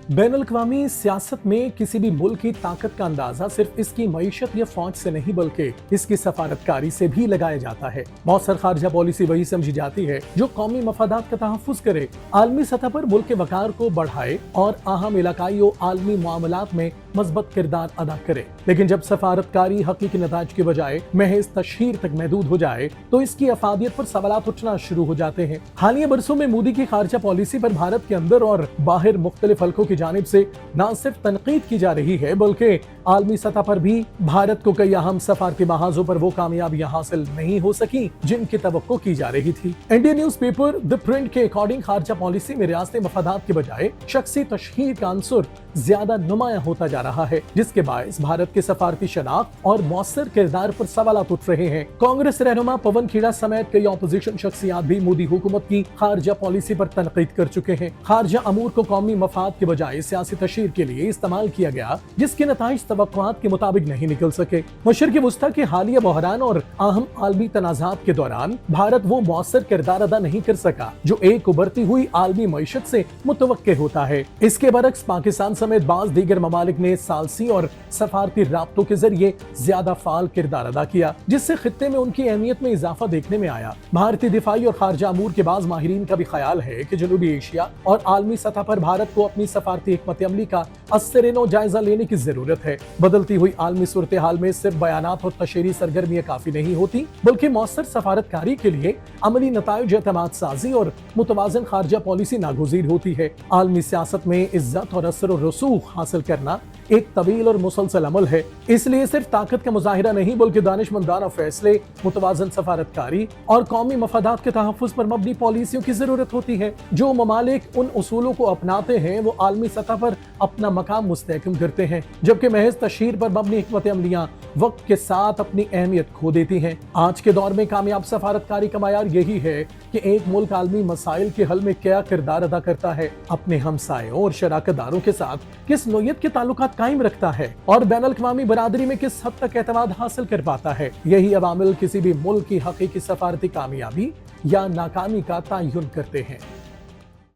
Ban अल-अक़वामी सियासत में किसी भी मुल्क की ताकत का अंदाजा सिर्फ इसकी मईशत या फौज से नहीं बल्कि इसकी सफारतकारी से भी लगाया जाता है। मौसर खारजा पॉलिसी वही समझी जाती है जो कौमी मफादात का तहफ़्फ़ुज़ करे, आलमी सतह पर मुल्क के वक़ार को बढ़ाए और अहम इलाकाई और आलमी मामलात में मज़बूत किरदार अदा करे। लेकिन जब सफारतकारी हकीकी नताइज के बजाय महज तशहीर तक महदूद हो जाए तो इसकी अफादियत पर सवालात उठना शुरू हो जाते हैं। हालिया बरसों में मोदी की खारजा पॉलिसी पर भारत के अंदर और बाहर मुख्तलिफ हल्कों की जानिब से न सिर्फ तनकीद की जा रही है बल्कि आलमी सतह पर भी भारत को कई अहम सफारती महाजों पर वो कामयाबियां हासिल नहीं हो सकी जिनकी तवक्को की जा रही थी। इंडियन न्यूज़पेपर द प्रिंट के अकॉर्डिंग खारजा पॉलिसी में रियासती मफादात के बजाय शख्सी तशहीर का अंसुर ज्यादा नुमाया होता जा रहा है, जिसके बायस भारत के सफारती शनाख्त और मौसर किरदार पर सवालात उठ रहे हैं। कांग्रेस रहनुमा पवन खेड़ा समेत कई ऑपोजिशन शख्सियात भी मोदी हुकूमत की खारजा पॉलिसी पर तनकीद कर चुके हैं। खारजा अमूर को कौमी मफाद के बजाय सियासी तशहीर के लिए इस्तेमाल किया गया, जिसके नताइज तवक्कुआत के मुताबिक नहीं निकल सके। मशरिक़ वुस्ता के हालिया बहरान और अहम आलमी तनाज़ात के दौरान भारत वो मौसर किरदार अदा नहीं कर सका जो एक उभरती हुई आलमी मईशत से मुतवक्के होता है। इसके बरक्स पाकिस्तान समेत बाज़ दीगर ममालिक ने सालसी और सफारती राब्तों के जरिए ज्यादा फाल किरदार अदा किया, जिससे खित्ते में उनकी अहमियत में इजाफा देखने में आया। भारतीय दिफाई और खारजा अमूर के बाज़ माहिरीन का भी ख्याल है कि जनूबी एशिया और आलमी सतह पर भारत को अपनी सफारती हिकमत अमली का असर-ए-नौ जायजा लेने की जरूरत है। बदलती हुई आलमी सूरत हाल में सिर्फ बयानात और तशहीरी सरगर्मियां काफी नहीं होती बल्कि मौसर सफारतकारी के लिए अमली नताइज, एतमाद साजी और मुतवाज़न खारजा पॉलिसी नागुज़ीर होती है। आलमी सियासत में इज्जत और असर और रसूख हासिल करना एक तवील और मुसलसल अमल है, इसलिए सिर्फ ताकत का मुजाहिरा नहीं बल्कि दानिशमंदाना फैसले, मुतवाज़न सफारतकारी और कौमी मफादात के तहफ़्फ़ुज़ पर मबनी पॉलिसियों की जरूरत होती है। जो ममालिक उन उसूलों को अपनाते हैं वो आलमी सतह पर अपना मकाम मुस्तहकम करते हैं, जबकि महज तशहीर पर मबनी हिकमत अमलियां वक्त के साथ अपनी अहमियत खो देती हैं। आज के दौर में कामयाब सफारतकारी का मयार यही है कि एक मुल्क आलमी मसाइल के हल में क्या किरदार अदा करता है, अपने हमसायों और शराकतदारों के साथ किस नोयत के ताल्लुकात कायम रखता है और बैन अल-अक़वामी बरादरी में किस हद तक एतमाद हासिल कर पाता है। यही अवामिल किसी भी मुल्क की हकीकी सफारती कामयाबी या नाकामी का तयन करते हैं।